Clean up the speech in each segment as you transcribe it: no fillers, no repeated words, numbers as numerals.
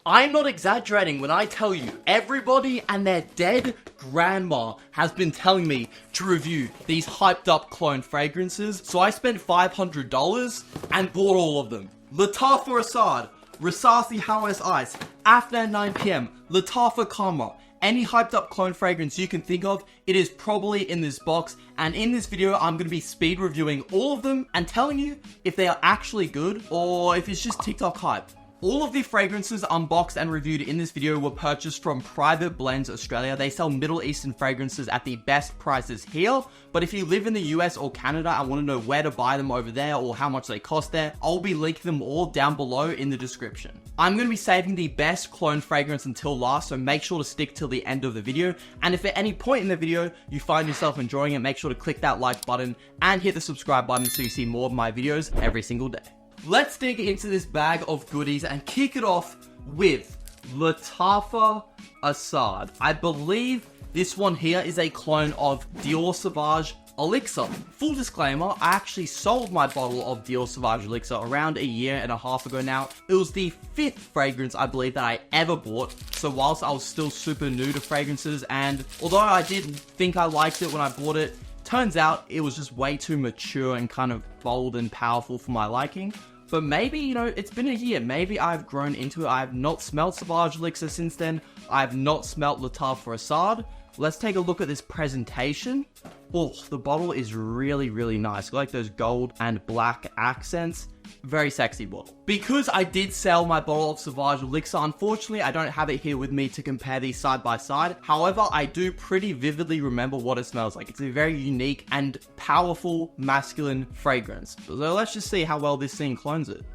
I'm not exaggerating when I tell you everybody and their dead grandma has been telling me to review these hyped up clone fragrances, so I spent $500 and bought all of them. Lattafa Assad, Rasasi Hawes Ice, AFNAN 9pm, Lattafa Khamrah. Any hyped up clone fragrance you can think of, it is probably in this box, and in this video I'm going to be speed reviewing all of them and telling you if they are actually good or if it's just TikTok hype. All of the fragrances unboxed and reviewed in this video were purchased from Private Blends Australia. They sell Middle Eastern fragrances at the best prices here, but if you live in the US or Canada and want to know where to buy them over there or how much they cost there, I'll be linking them all down below in the description. I'm going to be saving the best clone fragrance until last, so make sure to stick till the end of the video. And if at any point in the video you find yourself enjoying it, make sure to click that like button and hit the subscribe button so you see more of my videos every single day. Let's dig into this bag of goodies and kick it off with Lattafa Assad. I believe this one here is a clone of Dior Sauvage Elixir. Full disclaimer, I actually sold my bottle of Dior Sauvage Elixir around a year and a half ago now. It was the 5th fragrance I believe that I ever bought. So whilst I was still super new to fragrances, and although I didn't think I liked it when I bought it, turns out it was just way too mature and kind of bold and powerful for my liking. But maybe, you know, it's been a year. Maybe I've grown into it. I have not smelled Sauvage Elixir since then. I have not smelled Lattafa Assad. Let's take a look at this presentation. Oh, the bottle is really, really nice. I like those gold and black accents. Very sexy bottle. Because I did sell my bottle of Sauvage Elixir, unfortunately, I don't have it here with me to compare these side by side. However, I do pretty vividly remember what it smells like. It's a very unique and powerful masculine fragrance. So let's just see how well this thing clones it.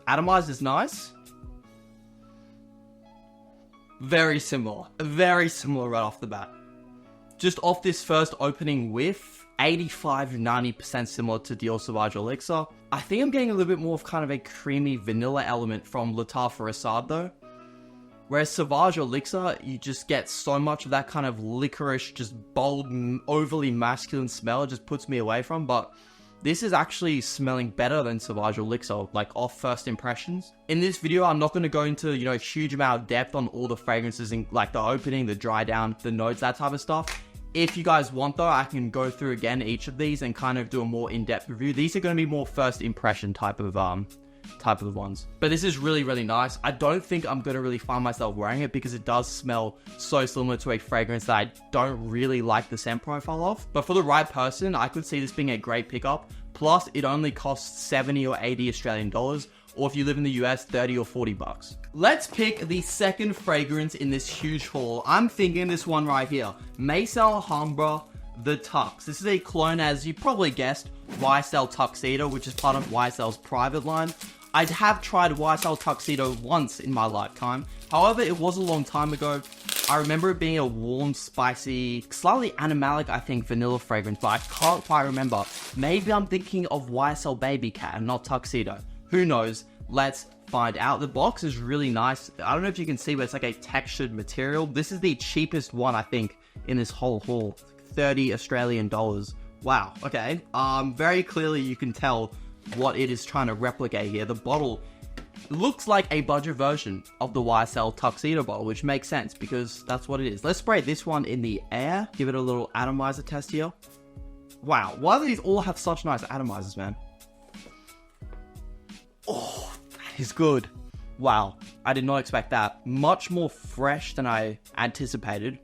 Atomized is nice. Very similar right off the bat. Just off this first opening whiff, 85-90% similar to Dior Sauvage Elixir. I think I'm getting a little bit more of kind of a creamy vanilla element from Lattafa Assad though. Whereas Sauvage Elixir, you just get so much of that kind of licorice, just bold, overly masculine smell. It just puts me away from, but this is actually smelling better than Sauvage Elixir, like off first impressions. In this video, I'm not going to go into, you know, a huge amount of depth on all the fragrances in like the opening, the dry down, the notes, that type of stuff. If you guys want though, I can go through again each of these and kind of do a more in-depth review. These are going to be more first impression type of ones. But this is really, really nice. I don't think I'm going to really find myself wearing it because it does smell so similar to a fragrance that I don't really like the scent profile of. But for the right person, I could see this being a great pickup. Plus, it only costs 70 or 80 Australian dollars. Or if you live in the US, 30 or 40 bucks. Let's pick the second fragrance in this huge haul. I'm thinking this one right here. Maahir Legacy, the Tux. This is a clone, as you probably guessed, YSL Tuxedo, which is part of YSL's private line. I have tried YSL Tuxedo once in my lifetime. However, it was a long time ago. I remember it being a warm, spicy, slightly animalic, I think, vanilla fragrance, but I can't quite remember. Maybe I'm thinking of YSL Baby Cat and not Tuxedo. Who knows? Let's find out. The box is really nice. I don't know if you can see, but it's like a textured material. This is the cheapest one, I think, in this whole haul. 30 Australian dollars. Wow, okay. Very clearly you can tell what it is trying to replicate here. The bottle looks like a budget version of the YSL Tuxedo bottle, which makes sense because that's what it is. Let's spray this one in the air. Give it a little atomizer test here. Wow, why do these all have such nice atomizers, man? Oh, that is good. Wow, I did not expect that. Much more fresh than I anticipated.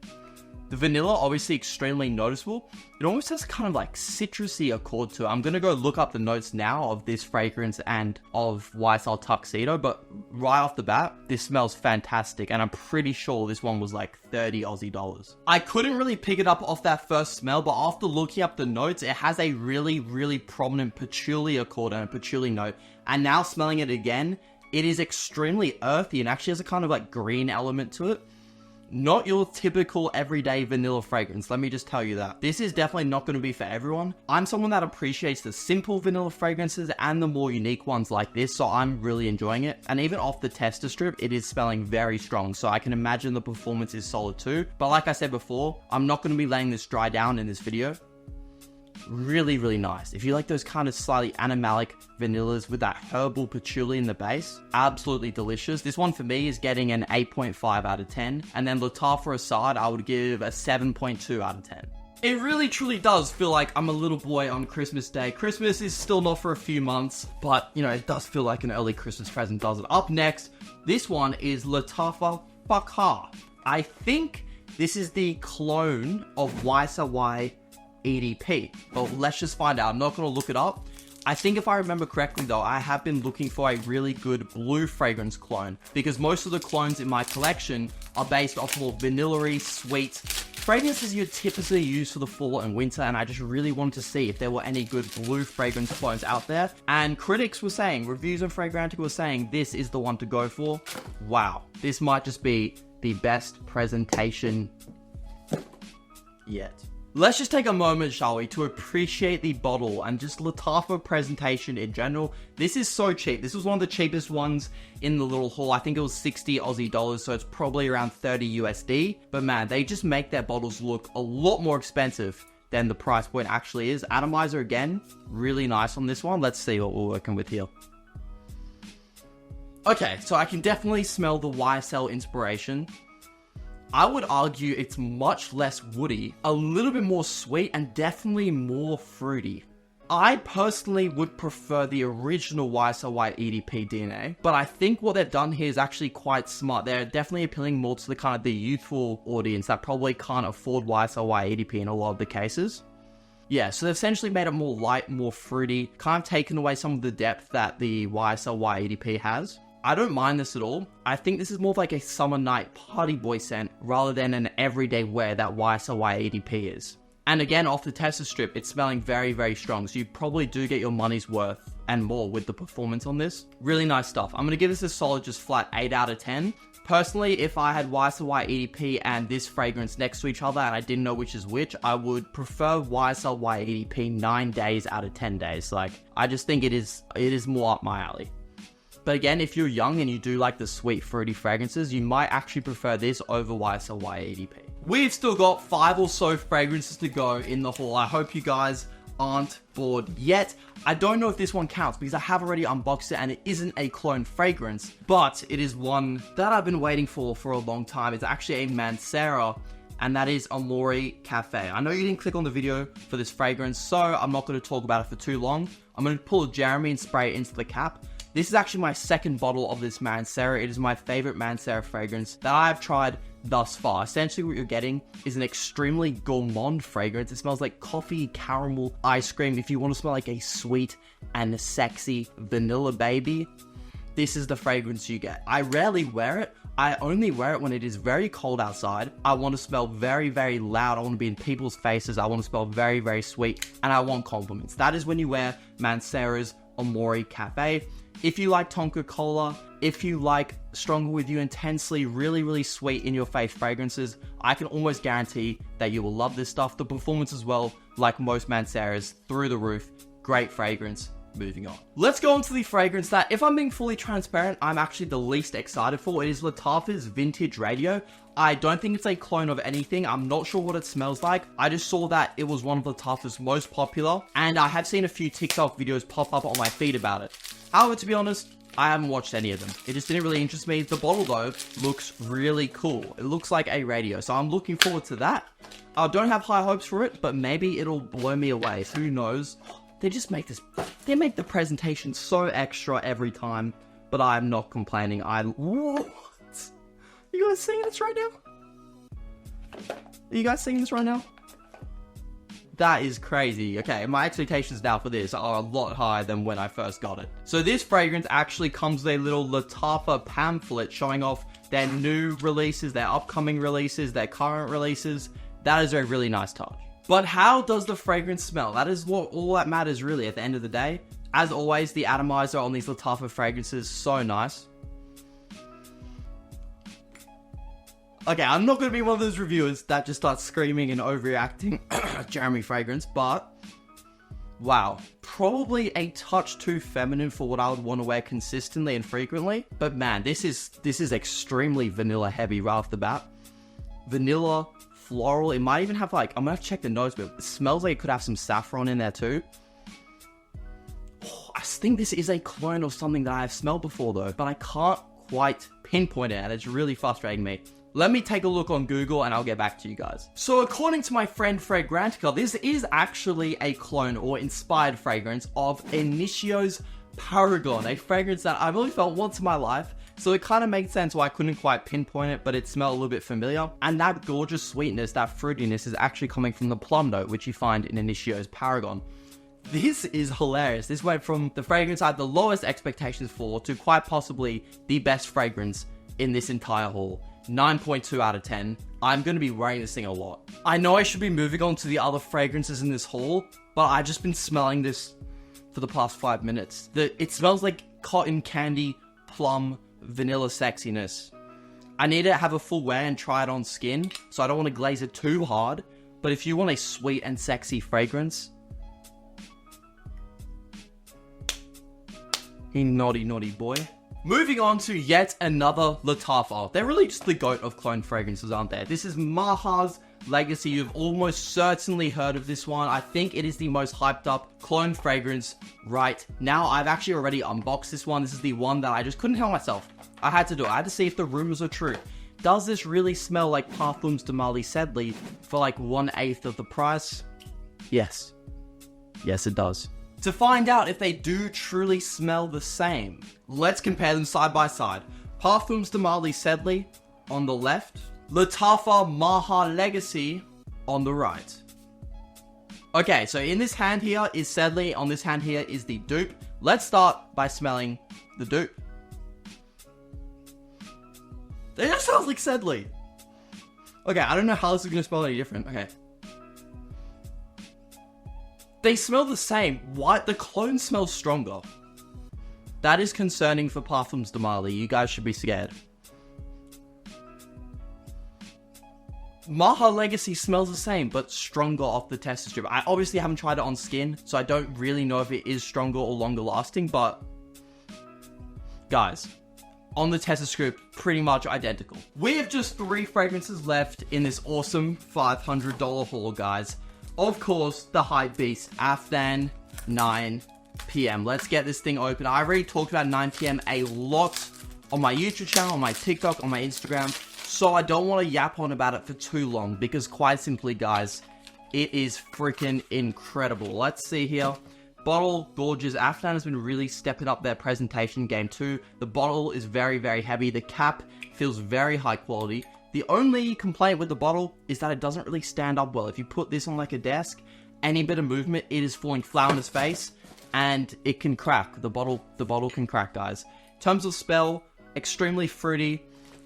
The vanilla, obviously extremely noticeable. It almost has kind of like citrusy accord to it. I'm going to go look up the notes now of this fragrance and of YSL Tuxedo, but right off the bat, this smells fantastic, and I'm pretty sure this one was like 30 Aussie dollars. I couldn't really pick it up off that first smell, but after looking up the notes, it has a really, really prominent patchouli accord and a patchouli note, and now smelling it again, it is extremely earthy and actually has a kind of like green element to it. Not your typical everyday vanilla fragrance, let me just tell you that. This is definitely not going to be for everyone. I'm someone that appreciates the simple vanilla fragrances and the more unique ones like this, so I'm really enjoying it. And even off the tester strip, it is smelling very strong, so I can imagine the performance is solid too. But like I said before, I'm not going to be letting this dry down in this video. Really, really nice. If you like those kind of slightly animalic vanillas with that herbal patchouli in the base, absolutely delicious. This one for me is getting an 8.5 out of 10. And then Lattafa Assad, I would give a 7.2 out of 10. It really truly does feel like I'm a little boy on Christmas Day. Christmas is still not for a few months, but you know, it does feel like an early Christmas present, does it? Up next, this one is Lattafa Fakhar. I think this is the clone of YSY EDP, but let's just find out. I'm not going to look it up. I think if I remember correctly though, I have been looking for a really good blue fragrance clone, because most of the clones in my collection are based off more vanilla-y, sweet fragrances you typically use for the fall and winter, and I just really wanted to see if there were any good blue fragrance clones out there. And critics were saying, reviews on Fragrantica were saying, this is the one to go for. Wow, this might just be the best presentation yet. Let's just take a moment, shall we, to appreciate the bottle and just Lattafa presentation in general. This is so cheap. This was one of the cheapest ones in the little haul. I think it was 60 Aussie dollars, so it's probably around 30 USD. But man, they just make their bottles look a lot more expensive than the price point actually is. Atomizer again, really nice on this one. Let's see what we're working with here. Okay, so I can definitely smell the YSL inspiration. I would argue it's much less woody, a little bit more sweet, and definitely more fruity. I personally would prefer the original YSL EDP DNA, but I think what they've done here is actually quite smart. They're definitely appealing more to the kind of the youthful audience that probably can't afford YSL EDP in a lot of the cases. Yeah, so they've essentially made it more light, more fruity, kind of taken away some of the depth that the YSL EDP has. I don't mind this at all. I think this is more of like a summer night party boy scent rather than an everyday wear that YSL EDP is. And again, off the tester strip, it's smelling very, very strong. So you probably do get your money's worth and more with the performance on this. Really nice stuff. I'm going to give this a solid just flat 8 out of 10. Personally, if I had YSL EDP and this fragrance next to each other and I didn't know which is which, I would prefer YSL EDP 9 days out of 10 days. Like, I just think it is more up my alley. But again, if you're young and you do like the sweet fruity fragrances, you might actually prefer this over YSL EDP. We've still got 5 or so fragrances to go in the haul. I hope you guys aren't bored yet. I don't know if this one counts because I have already unboxed it and it isn't a clone fragrance, but it is one that I've been waiting for a long time. It's actually a Mancera, and that is Amore Caffe. I know you didn't click on the video for this fragrance, so I'm not going to talk about it for too long. I'm going to pull a Jeremy and spray it into the cap. This is actually my second bottle of this Mancera. It is my favorite Mancera fragrance that I have tried thus far. Essentially what you're getting is an extremely gourmand fragrance. It smells like coffee, caramel, ice cream. If you want to smell like a sweet and sexy vanilla baby, this is the fragrance you get. I rarely wear it. I only wear it when it is very cold outside. I want to smell very, very loud. I want to be in people's faces. I want to smell very, very sweet. And I want compliments. That is when you wear Mancera's Amore Caffe. If you like Tonka Cola, if you like Stronger With You intensely, really, really sweet in your face fragrances, I can almost guarantee that you will love this stuff. The performance as well, like most Manceras, through the roof. Great fragrance. Moving on. Let's go on to the fragrance that, if I'm being fully transparent, I'm actually the least excited for. It is Lattafa's Vintage Radio. I don't think it's a clone of anything. I'm not sure what it smells like. I just saw that it was one of Lattafa's most popular, and I have seen a few TikTok videos pop up on my feed about it. However, to be honest, I haven't watched any of them. It just didn't really interest me. The bottle, though, looks really cool. It looks like a radio, so I'm looking forward to that. I don't have high hopes for it, but maybe it'll blow me away. Who knows? They just make this, they make the presentation so extra every time, but I'm not complaining. What? You guys seeing this right now? Are you guys seeing this right now? That is crazy. Okay, my expectations now for this are a lot higher than when I first got it. So this fragrance actually comes with a little Lattafa pamphlet showing off their new releases, their upcoming releases, their current releases. That is a really nice touch. But how does the fragrance smell? That is what all that matters really at the end of the day. As always, the atomizer on these Lattafa fragrances, so nice. Okay, I'm not going to be one of those reviewers that just starts screaming and overreacting Jeremy fragrance, but wow, probably a touch too feminine for what I would want to wear consistently and frequently. But man, this is extremely vanilla heavy right off the bat. Vanilla, floral. It might even have like, I'm gonna have to check the nose, but it smells like it could have some saffron in there too. Oh, I think this is a clone of something that I have smelled before though, but I can't quite pinpoint it, and it's really frustrating me. Let me take a look on Google and I'll get back to you guys. So according to my friend Fragrantica, this is actually a clone or inspired fragrance of Inicio's Paragon, a fragrance that I've only felt once in my life. So it kind of makes sense why I couldn't quite pinpoint it, but it smelled a little bit familiar. And that gorgeous sweetness, that fruitiness is actually coming from the plum note, which you find in Inicio's Paragon. This is hilarious. This went from the fragrance I had the lowest expectations for to quite possibly the best fragrance in this entire haul. 9.2 out of 10. I'm going to be wearing this thing a lot. I know I should be moving on to the other fragrances in this haul, but I've just been smelling this for the past 5 minutes. It smells like cotton candy, plum, vanilla sexiness. I need to have a full wear and try it on skin, so I don't want to glaze it too hard, but if you want a sweet and sexy fragrance, he naughty boy. Moving on to yet another Lattafa. They're really just the goat of clone fragrances, aren't they? This is Maahir's Legacy. You've almost certainly heard of this one. I think it is the most hyped up clone fragrance right now. I've actually already unboxed this one. This is the one that I just couldn't help myself. I had to do it. I had to see if the rumors are true. Does this really smell like Parfums de Marly Sedley for like 1/8 of the price? Yes. Yes, it does. To find out if they do truly smell the same, let's compare them side by side. Parfums de Marly Sedley on the left, Lattafa Maahir Legacy on the right. Okay, so in this hand here is Sedley, on this hand here is the dupe. Let's start by smelling the dupe. It just smells like Sedley. Okay, I don't know how this is going to smell any different. Okay. They smell the same. Why? The clone smells stronger. That is concerning for Parfums de Marly. You guys should be scared. Maahir Legacy smells the same, but stronger off the tester strip. I obviously haven't tried it on skin, so I don't really know if it is stronger or longer lasting, but guys, on the tester strip, pretty much identical. We have just 3 fragrances left in this awesome $500 haul, guys. Of course, the hype beast, AFNAN 9 PM. Let's get this thing open. I already talked about 9 PM a lot on my YouTube channel, on my TikTok, on my Instagram, so I don't want to yap on about it for too long, because quite simply, guys, it is freaking incredible. Let's see here. Bottle, gorgeous. AFNAN has been really stepping up their presentation game too. The bottle is very, very heavy. The cap feels very high quality. The only complaint with the bottle is that it doesn't really stand up well. If you put this on like a desk, any bit of movement, it is falling flat on its face, and it can crack. The bottle can crack, guys. In terms of smell, extremely fruity,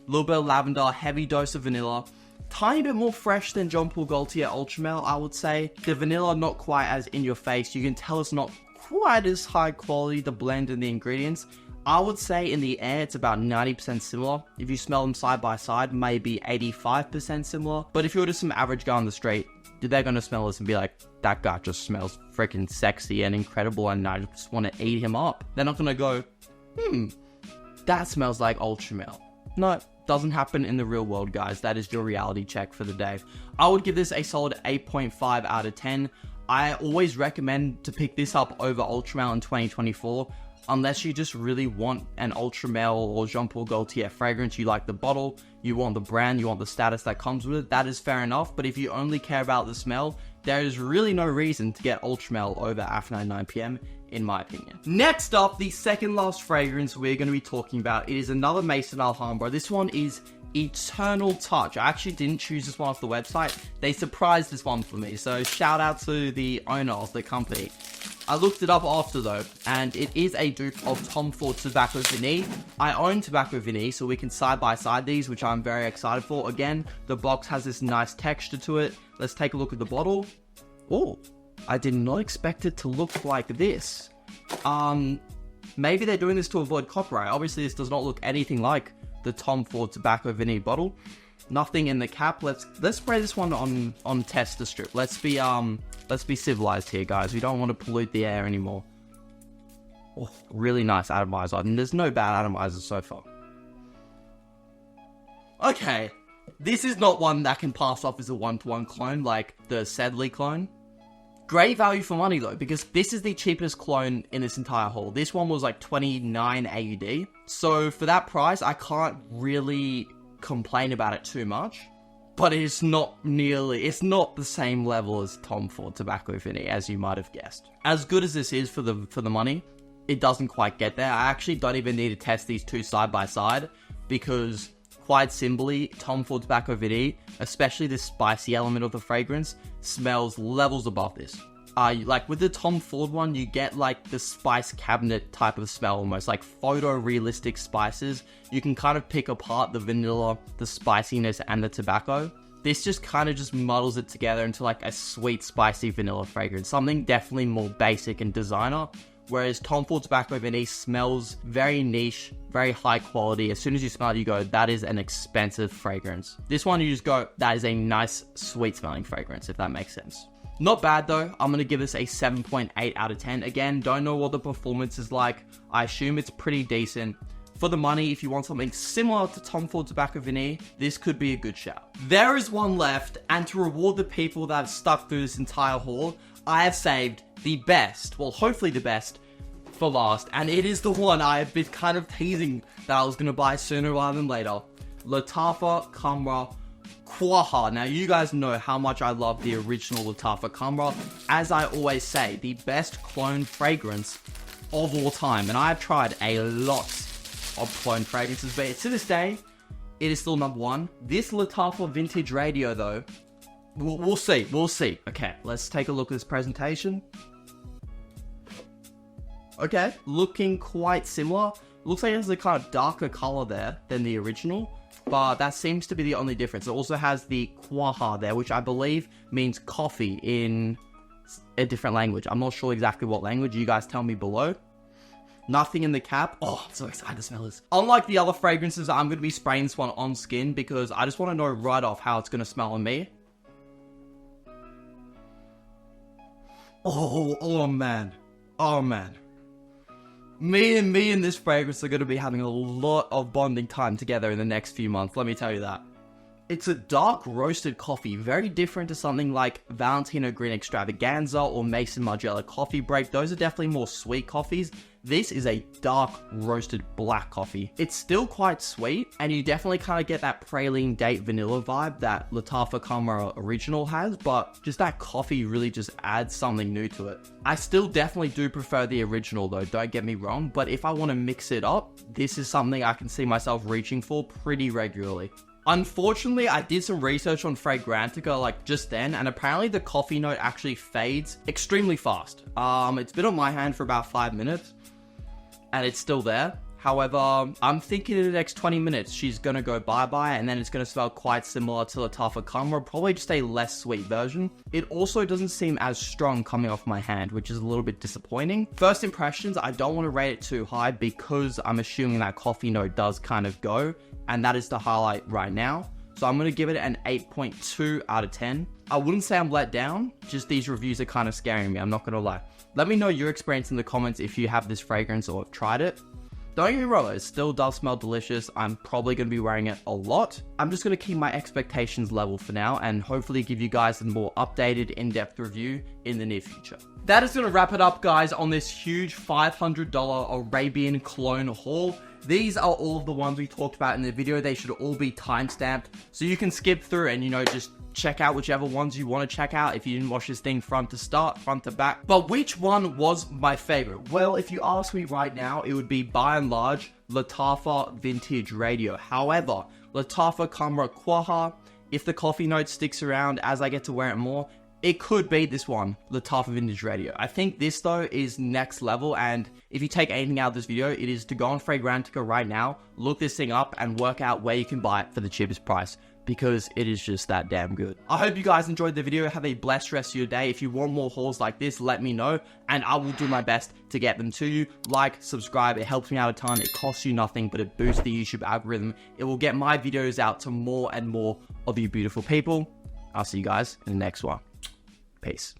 a little bit of lavender, heavy dose of vanilla, tiny bit more fresh than Jean Paul Gaultier Ultramel, I would say. The vanilla not quite as in your face. You can tell it's not quite as high quality, the blend and the ingredients. I would say in the air, it's about 90% similar. If you smell them side by side, maybe 85% similar. But if you were just some average guy on the street, they're going to smell this and be like, that guy just smells freaking sexy and incredible and I just want to eat him up. They're not going to go, that smells like Ultramel. No, doesn't happen in the real world, guys. That is your reality check for the day. I would give this a solid 8.5 out of 10. I always recommend to pick this up over Ultramel in 2024. Unless you just really want an Ultramel or Jean Paul Gaultier fragrance, you like the bottle, you want the brand, you want the status that comes with it, that is fair enough. But if you only care about the smell, there is really no reason to get Ultramel over AFNAN 9 PM, in my opinion. Next up, the second last fragrance we're going to be talking about, it is another Maison Alhambra. This one is Eternal Touch. I actually didn't choose this one off the website. They surprised this one for me, so shout out to the owner of the company. I looked it up after though, and it is a dupe of Tom Ford Tobacco Vanille. I own Tobacco Vanille, so we can side by side these, which I'm very excited for. Again, the box has this nice texture to it. Let's take a look at the bottle. Oh, I did not expect it to look like this. Maybe they're doing this to avoid copyright. Obviously, this does not look anything like the Tom Ford Tobacco Vanille bottle. Nothing in the cap. Let's spray this one on tester strip. Let's be civilized here, guys. We don't want to pollute the air anymore. Oh, really nice atomizer. I mean, there's no bad atomizers so far. Okay, This is not one that can pass off as a one-to-one clone like the Sedley clone. Great value for money though, because this is the cheapest clone in this entire haul. This one was like 29 AUD. So for that price, I can't really complain about it too much. But it's not the same level as Tom Ford Tobacco Vinny, as you might have guessed. As good as this is for the money, it doesn't quite get there. I actually don't even need to test these two side by side, because quite simply, Tom Ford Tobacco Vinny, especially the spicy element of the fragrance, smells levels above this. Like with the Tom Ford one, you get like the spice cabinet type of smell, almost like photorealistic spices. You can kind of pick apart the vanilla, the spiciness, and the tobacco. This just kind of just muddles it together into like a sweet, spicy vanilla fragrance. Something definitely more basic and designer. Whereas Tom Ford Tobacco Vinny smells very niche, very high quality. As soon as you smell it, you go, that is an expensive fragrance. This one, you just go, that is a nice, sweet smelling fragrance, if that makes sense. Not bad though. I'm going to give this a 7.8 out of 10. Again, don't know what the performance is like. I assume it's pretty decent. For the money, if you want something similar to Tom Ford Tobacco Vinny, this could be a good shout. There is one left, and to reward the people that have stuck through this entire haul, I have saved the best, well, hopefully the best, for last. And it is the one I have been kind of teasing that I was going to buy sooner rather than later. Lattafa Khamrah Quawa. Now, you guys know how much I love the original Lattafa Khamrah. As I always say, the best clone fragrance of all time. And I've tried a lot of clone fragrances, but to this day, it is still number one. This Lattafa Vintage Radio, though, we'll see. Okay, let's take a look at this presentation. Okay, looking quite similar. Looks like it has a kind of darker color there than the original, but that seems to be the only difference. It also has the Quaha there, which I believe means coffee in a different language. I'm not sure exactly what language. You guys tell me below. Nothing in the cap. Oh, I'm so excited to smell this. Unlike the other fragrances, I'm going to be spraying this one on skin because I just want to know right off how it's going to smell on me. Oh man. Oh man. Me and this fragrance are going to be having a lot of bonding time together in the next few months, let me tell you that. It's a dark roasted coffee, very different to something like Valentino Green Extravaganza or Mason Margiela Coffee Break. Those are definitely more sweet coffees. This is a dark roasted black coffee. It's still quite sweet, and you definitely kind of get that praline date vanilla vibe that Lattafa Khamrah original has, but just that coffee really just adds something new to it. I still definitely do prefer the original though, don't get me wrong, but if I want to mix it up, this is something I can see myself reaching for pretty regularly. Unfortunately, I did some research on Fragrantica like just then, and apparently the coffee note actually fades extremely fast. It's been on my hand for about 5 minutes, and it's still there. However, I'm thinking in the next 20 minutes, she's gonna go bye-bye, and then it's gonna smell quite similar to Lattafa Khamrah, probably just a less sweet version. It also doesn't seem as strong coming off my hand, which is a little bit disappointing. First impressions, I don't want to rate it too high because I'm assuming that coffee note does kind of go, and that is the highlight right now. So I'm gonna give it an 8.2 out of 10. I wouldn't say I'm let down, just these reviews are kind of scaring me, I'm not gonna lie. Let me know your experience in the comments if you have this fragrance or have tried it. Don't get me wrong, it still does smell delicious. I'm probably going to be wearing it a lot. I'm just going to keep my expectations level for now and hopefully give you guys a more updated, in-depth review in the near future. That is going to wrap it up, guys, on this huge $500 Arabian cologne haul. These are all of the ones we talked about in the video. They should all be timestamped, so you can skip through and, just check out whichever ones you want to check out if you didn't watch this thing front to start, front to back. But which one was my favorite? Well, if you ask me right now, it would be by and large Lattafa Vintage Radio. However, Lattafa Khamrah Quawa, if the coffee note sticks around as I get to wear it more, it could be this one, Lattafa Vintage Radio. I think this, though, is next level, and if you take anything out of this video, it is to go on Fragrantica right now, look this thing up, and work out where you can buy it for the cheapest price, because it is just that damn good. I hope you guys enjoyed the video. Have a blessed rest of your day. If you want more hauls like this, let me know, and I will do my best to get them to you. Like, subscribe, it helps me out a ton. It costs you nothing, but it boosts the YouTube algorithm. It will get my videos out to more and more of you beautiful people. I'll see you guys in the next one. Peace.